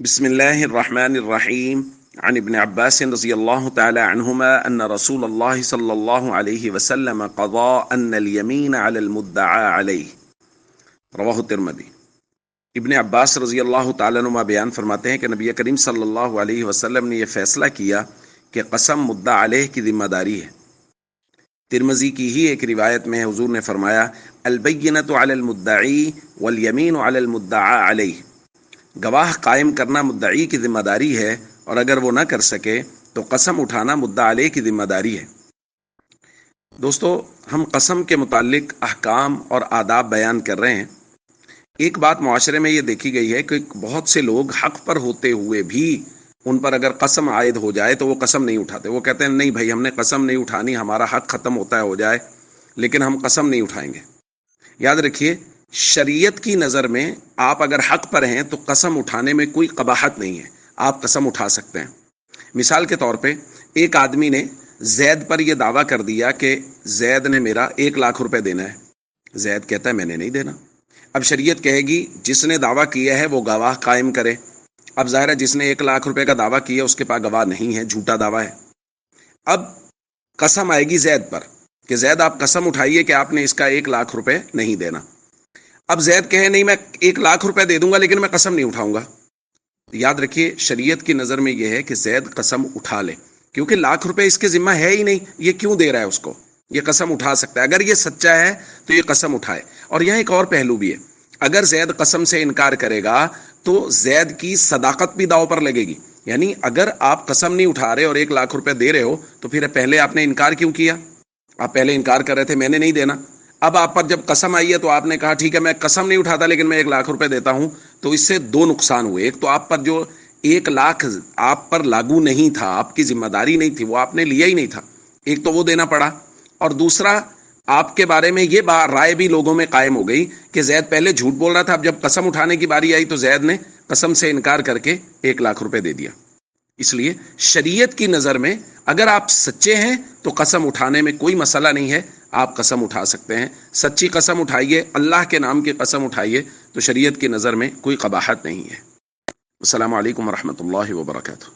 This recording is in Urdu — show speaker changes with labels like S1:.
S1: بسم الله الرحمن الرحيم عن ابن عباس رضي الله تعالى عنهما أن رسول الله صلى الله عليه وسلم قضى أن اليمين على المدعى عليه رواہ الترمذی۔ ابن عباس رضی اللہ تعالیٰ عنہما بیان فرماتے ہیں کہ نبی کریم صلی اللہ علیہ وسلم نے یہ فیصلہ کیا کہ قسم مدعا علیہ کی ذمہ داری ہے۔ ترمذی کی ہی ایک روایت میں حضور نے فرمایا البینۃ علی المدعی والیمین علی المدعا علیہ، گواہ قائم کرنا مدعی کی ذمہ داری ہے اور اگر وہ نہ کر سکے تو قسم اٹھانا مدعا علیہ کی ذمہ داری ہے۔ دوستو، ہم قسم کے متعلق احکام اور آداب بیان کر رہے ہیں۔ ایک بات معاشرے میں یہ دیکھی گئی ہے کہ بہت سے لوگ حق پر ہوتے ہوئے بھی ان پر اگر قسم عائد ہو جائے تو وہ قسم نہیں اٹھاتے۔ وہ کہتے ہیں نہیں بھائی، ہم نے قسم نہیں اٹھانی، ہمارا حق ختم ہوتا ہے ہو جائے لیکن ہم قسم نہیں اٹھائیں گے۔ یاد رکھیے، شریعت کی نظر میں آپ اگر حق پر ہیں تو قسم اٹھانے میں کوئی قباحت نہیں ہے، آپ قسم اٹھا سکتے ہیں۔ مثال کے طور پہ ایک آدمی نے زید پر یہ دعویٰ کر دیا کہ زید نے میرا 1,00,000 روپے دینا ہے۔ زید کہتا ہے میں نے نہیں دینا۔ اب شریعت کہے گی جس نے دعویٰ کیا ہے وہ گواہ قائم کرے۔ اب ظاہر ہے جس نے 1,00,000 روپے کا دعویٰ کیا اس کے پاس گواہ نہیں ہے، جھوٹا دعویٰ ہے۔ اب قسم آئے گی زید پر کہ زید آپ قسم اٹھائیے کہ آپ نے اس کا 1,00,000 روپے نہیں دینا۔ اب زید کہے نہیں میں 1,00,000 روپے دے دوں گا لیکن میں قسم نہیں اٹھاؤں گا۔ یاد رکھیے، شریعت کی نظر میں یہ ہے کہ زید قسم اٹھا لے، کیونکہ 1,00,000 روپے اس کے ذمہ ہے ہی نہیں، یہ کیوں دے رہا ہے اس کو؟ یہ قسم اٹھا سکتا ہے۔ اگر یہ سچا ہے تو یہ قسم اٹھائے۔ اور یہاں ایک اور پہلو بھی ہے، اگر زید قسم سے انکار کرے گا تو زید کی صداقت بھی داؤ پر لگے گی۔ یعنی اگر آپ قسم نہیں اٹھا رہے اور 1,00,000 روپے دے رہے ہو تو پھر پہلے آپ نے انکار کیوں کیا؟ آپ پہلے انکار کر رہے تھے میں نے نہیں دینا، اب آپ پر جب قسم آئی ہے تو آپ نے کہا ٹھیک ہے میں قسم نہیں اٹھاتا لیکن میں 1,00,000 روپے دیتا ہوں، تو اس سے دو نقصان ہوئے۔ ایک تو آپ پر جو 1,00,000 آپ پر لاگو نہیں تھا، آپ کی ذمہ داری نہیں تھی، وہ آپ نے لیا ہی نہیں تھا، ایک تو وہ دینا پڑا، اور دوسرا آپ کے بارے میں یہ رائے بھی لوگوں میں قائم ہو گئی کہ زید پہلے جھوٹ بول رہا تھا، اب جب قسم اٹھانے کی باری آئی تو زید نے قسم سے انکار کر کے 1,00,000 روپے دے دیا۔ اس لیے شریعت کی نظر میں اگر آپ سچے ہیں تو قسم اٹھانے میں کوئی مسئلہ نہیں ہے، آپ قسم اٹھا سکتے ہیں۔ سچی قسم اٹھائیے، اللہ کے نام کی قسم اٹھائیے، تو شریعت کی نظر میں کوئی قباحت نہیں ہے۔ السلام علیکم ورحمۃ اللہ وبرکاتہ۔